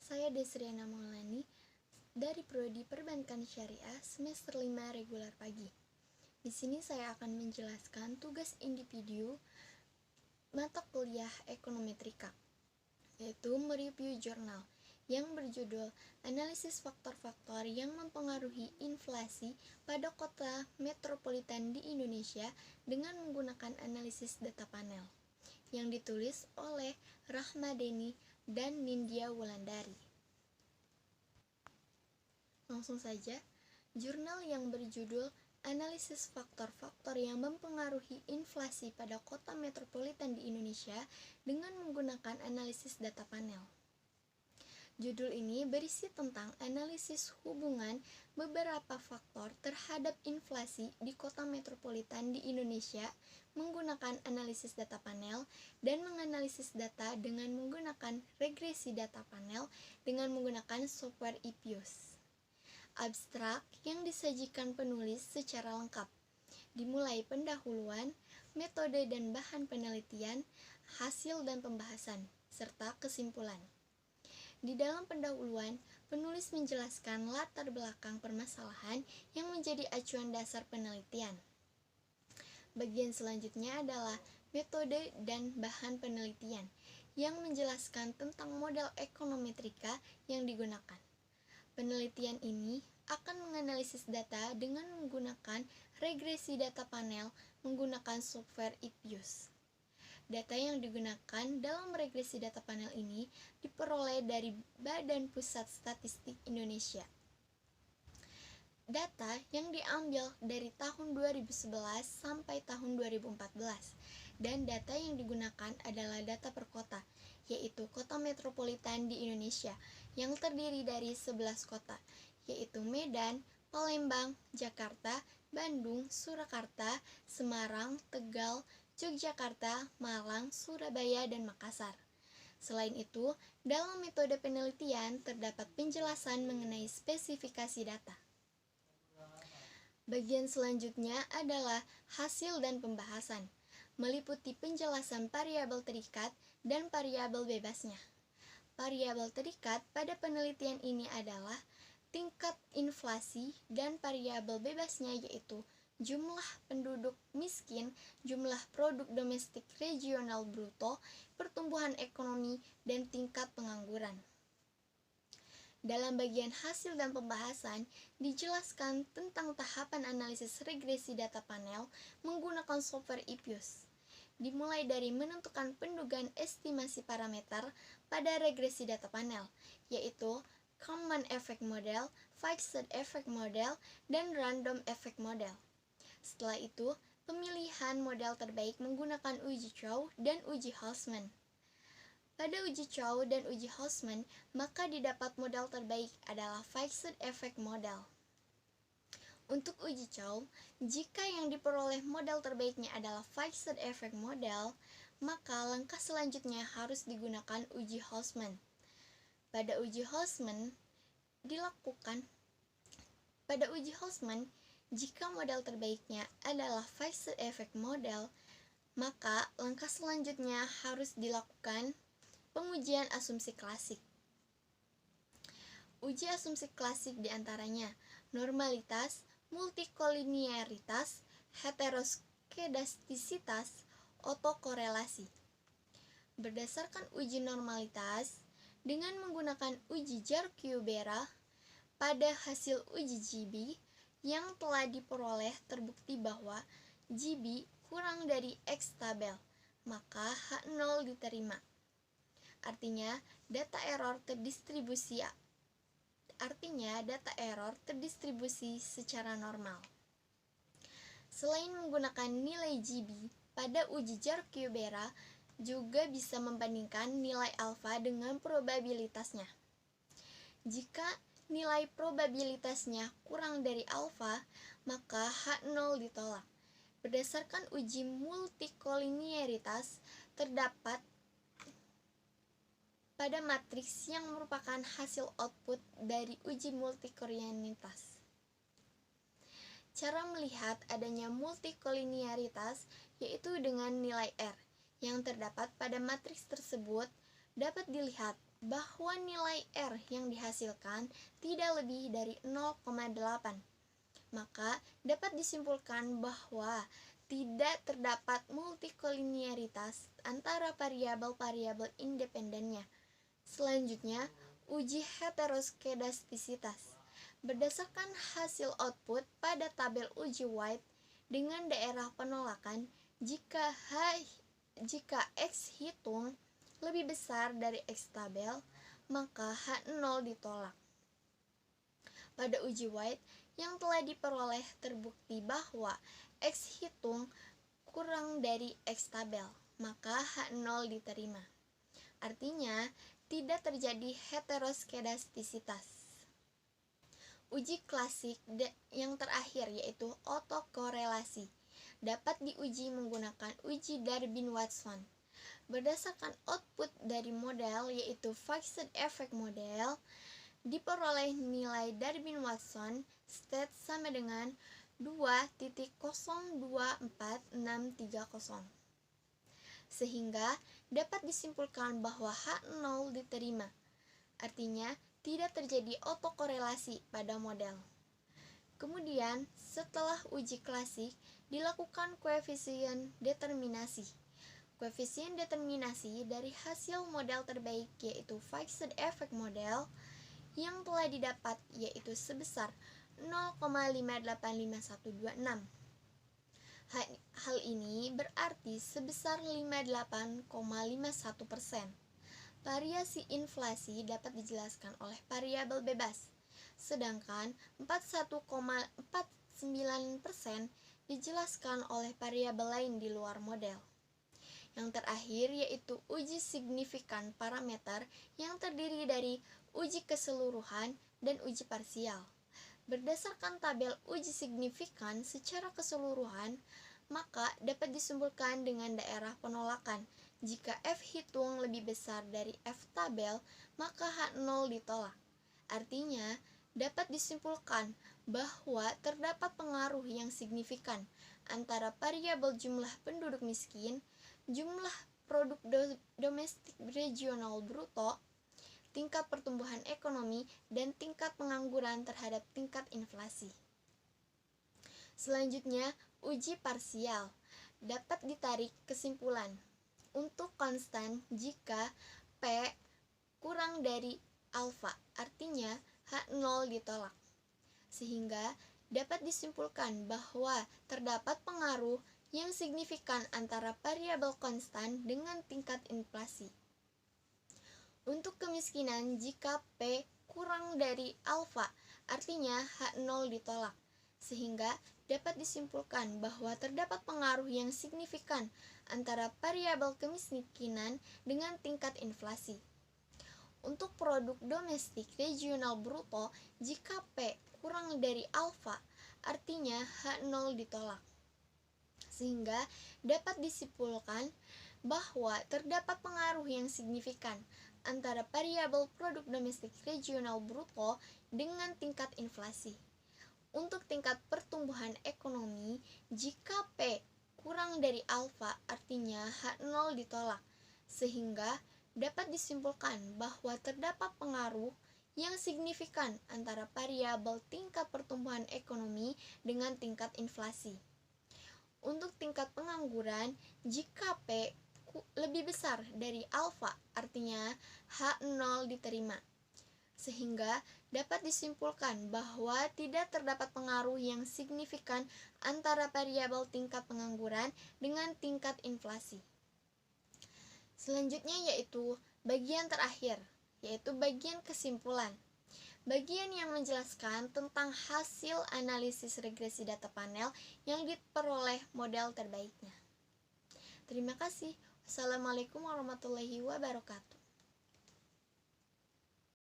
Saya Desriana Maulani dari Prodi Perbankan Syariah semester 5 reguler pagi. Di sini saya akan menjelaskan tugas individu mata kuliah ekonometrika, yaitu mereview jurnal yang berjudul Analisis Faktor-Faktor yang Mempengaruhi Inflasi pada Kota Metropolitan di Indonesia dengan menggunakan analisis data panel, yang ditulis oleh Rahmadeni dan Nindya Wulandari. Langsung saja, jurnal yang berjudul Analisis Faktor-Faktor yang Mempengaruhi Inflasi pada Kota Metropolitan di Indonesia dengan menggunakan analisis data panel. Judul ini berisi tentang analisis hubungan beberapa faktor terhadap inflasi di kota metropolitan di Indonesia menggunakan analisis data panel dan menganalisis data dengan menggunakan regresi data panel dengan menggunakan software IPIUS. Abstrak yang disajikan penulis secara lengkap, dimulai pendahuluan, metode dan bahan penelitian, hasil dan pembahasan, serta kesimpulan. Di dalam pendahuluan, penulis menjelaskan latar belakang permasalahan yang menjadi acuan dasar penelitian. Bagian selanjutnya adalah metode dan bahan penelitian yang menjelaskan tentang model ekonometrika yang digunakan. Penelitian ini akan menganalisis data dengan menggunakan regresi data panel menggunakan software IPIUS. Data yang digunakan dalam regresi data panel ini diperoleh dari Badan Pusat Statistik Indonesia. Data yang diambil dari tahun 2011 sampai tahun 2014 dan data yang digunakan adalah data per kota, yaitu kota metropolitan di Indonesia yang terdiri dari 11 kota, yaitu Medan, Palembang, Jakarta, Bandung, Surakarta, Semarang, Tegal, Yogyakarta, Malang, Surabaya, dan Makassar. Selain itu, dalam metode penelitian terdapat penjelasan mengenai spesifikasi data. Bagian selanjutnya adalah hasil dan pembahasan, meliputi penjelasan variabel terikat dan variabel bebasnya. Variabel terikat pada penelitian ini adalah tingkat inflasi dan variabel bebasnya yaitu jumlah penduduk miskin, jumlah produk domestik regional bruto, pertumbuhan ekonomi, dan tingkat pengangguran. Dalam bagian hasil dan pembahasan, dijelaskan tentang tahapan analisis regresi data panel menggunakan software IPIUS. Dimulai dari menentukan pendugaan estimasi parameter pada regresi data panel, yaitu Common Effect Model, Fixed Effect Model, dan Random Effect Model. Setelah itu, pemilihan model terbaik menggunakan uji Chow dan uji Holzman. Pada uji Chow dan uji Holzman, maka didapat model terbaik adalah Fixed Effect Model. Untuk uji Chow, jika yang diperoleh model terbaiknya adalah Fixed Effect Model, maka langkah selanjutnya harus digunakan uji Holzman. Pada uji Holzman, jika model terbaiknya adalah Fixed Effect Model, maka langkah selanjutnya harus dilakukan pengujian asumsi klasik. Uji asumsi klasik diantaranya normalitas, multikolinearitas, heteroskedastisitas, otokorelasi. Berdasarkan uji normalitas, dengan menggunakan uji Jar-Cuebera, pada hasil uji GB yang telah diperoleh terbukti bahwa GB kurang dari X tabel, maka H0 diterima. Artinya, data error terdistribusi secara normal. Selain menggunakan nilai GB, pada uji Jar-Cuebera juga bisa membandingkan nilai alfa dengan probabilitasnya. Jika nilai probabilitasnya kurang dari alfa, maka H0 ditolak. Berdasarkan uji multikolinearitas, terdapat pada matriks yang merupakan hasil output dari uji multikolinearitas. Cara melihat adanya multikolinearitas yaitu dengan nilai R yang terdapat pada matriks tersebut dapat dilihat bahwa nilai R yang dihasilkan tidak lebih dari 0,8, maka dapat disimpulkan bahwa tidak terdapat multikolinearitas antara variabel-variabel independennya. Selanjutnya, uji heteroskedastisitas. Berdasarkan hasil output pada tabel uji White dengan daerah penolakan, jika X hitung lebih besar dari X tabel, maka H0 ditolak. Pada uji White yang telah diperoleh terbukti bahwa X hitung kurang dari X tabel, maka H0 diterima. Artinya, tidak terjadi heteroskedastisitas. Uji klasik yang terakhir yaitu autokorelasi dapat diuji menggunakan uji Darwin-Watson. Berdasarkan output dari model yaitu fixed effect model, diperoleh nilai Darwin-Watson state sama dengan 2.024630, sehingga dapat disimpulkan bahwa H0 diterima. Artinya, tidak terjadi autokorelasi pada model. Kemudian, setelah uji klasik, dilakukan koefisien determinasi. Koefisien determinasi dari hasil model terbaik yaitu fixed effect model yang telah didapat yaitu sebesar 0,585126. Hal ini berarti sebesar 58,51%. Variasi inflasi dapat dijelaskan oleh variabel bebas, sedangkan 41,49% dijelaskan oleh variabel lain di luar model. Yang terakhir yaitu uji signifikan parameter yang terdiri dari uji keseluruhan dan uji parsial. Berdasarkan tabel uji signifikan secara keseluruhan, maka dapat disimpulkan dengan daerah penolakan. Jika F hitung lebih besar dari F tabel, maka H0 ditolak. Artinya, dapat disimpulkan bahwa terdapat pengaruh yang signifikan antara variabel jumlah penduduk miskin, jumlah produk domestik regional bruto, tingkat pertumbuhan ekonomi, dan tingkat pengangguran terhadap tingkat inflasi. Selanjutnya, uji parsial. Dapat ditarik kesimpulan untuk konstan jika P kurang dari alfa, artinya H0 ditolak. Sehingga dapat disimpulkan bahwa terdapat pengaruh yang signifikan antara variabel konstan dengan tingkat inflasi. Untuk kemiskinan jika P kurang dari alfa, artinya H0 ditolak. Sehingga dapat disimpulkan bahwa terdapat pengaruh yang signifikan antara variabel kemiskinan dengan tingkat inflasi. Untuk produk domestik regional bruto, jika P kurang dari alfa, artinya H0 ditolak. Sehingga dapat disimpulkan bahwa terdapat pengaruh yang signifikan antara variabel produk domestik regional bruto dengan tingkat inflasi. Untuk tingkat pertumbuhan ekonomi, jika P kurang dari alfa, artinya H0 ditolak, sehingga dapat disimpulkan bahwa terdapat pengaruh yang signifikan antara variabel tingkat pertumbuhan ekonomi dengan tingkat inflasi. Untuk tingkat pengangguran, jika P lebih besar dari alfa, artinya H0 diterima. Sehingga dapat disimpulkan bahwa tidak terdapat pengaruh yang signifikan antara variabel tingkat pengangguran dengan tingkat inflasi. Selanjutnya yaitu bagian terakhir, yaitu bagian kesimpulan. Bagian yang menjelaskan tentang hasil analisis regresi data panel yang diperoleh model terbaiknya. Terima kasih. Wassalamualaikum warahmatullahi wabarakatuh.